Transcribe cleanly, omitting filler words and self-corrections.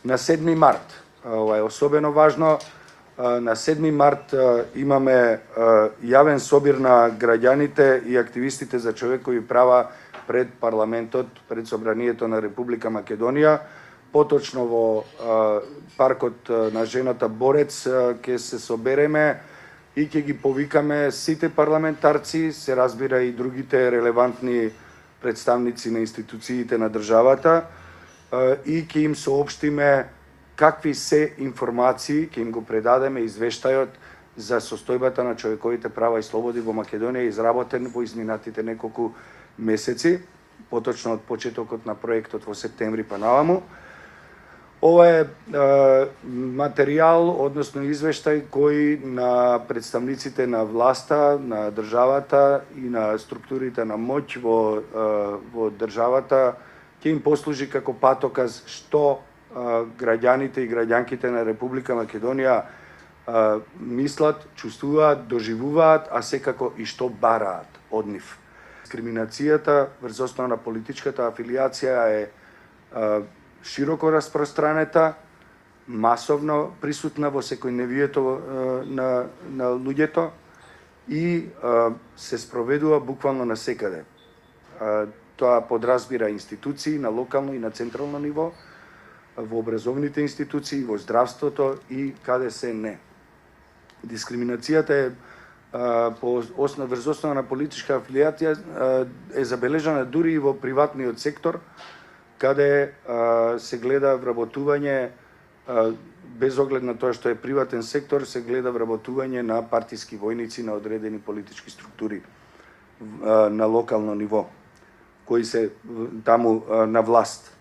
на 7 март. Ова е особено важно. На 7 март имаме јавен собир на граѓаните и активистите за човекови права пред парламентот, пред Собранието на Република Македонија. Поточно во паркот на жената Борец ќе се собереме и ќе ги повикаме сите парламентарци, се разбира и другите релевантни представници на институциите на државата, и ќе им соопштиме какви се информации, ќе им го предадеме извештајот за состојбата на човековите права и слободи во Македонија, изработен во изминатите неколку месеци, поточно од почетокот на проектот во септември па наваму. Ова е материјал, односно извештај кој на представниците на власта, на државата и на структурите на моќ во државата ќе им послужи како патоказ што граѓаните и граѓанките на Република Македонија мислат, чувствуваат, доживуваат, а секако и што бараат од нив. Дискриминацијата врз основа на политичката афилијација е широко распространета, масовно присутна во секојдневието на луѓето и се спроведува буквално насекаде. Тоа подразбира институции на локално и на централно ниво, во образовните институции, во здравството и каде се не. Дискриминацијата е врз основа на политичка афилијација е забележана дури и во приватниот сектор, каде се гледа вработување, без оглед на тоа што е приватен сектор, се гледа вработување на партиски војници на одредени политички структури на локално ниво, кои се таму на власт.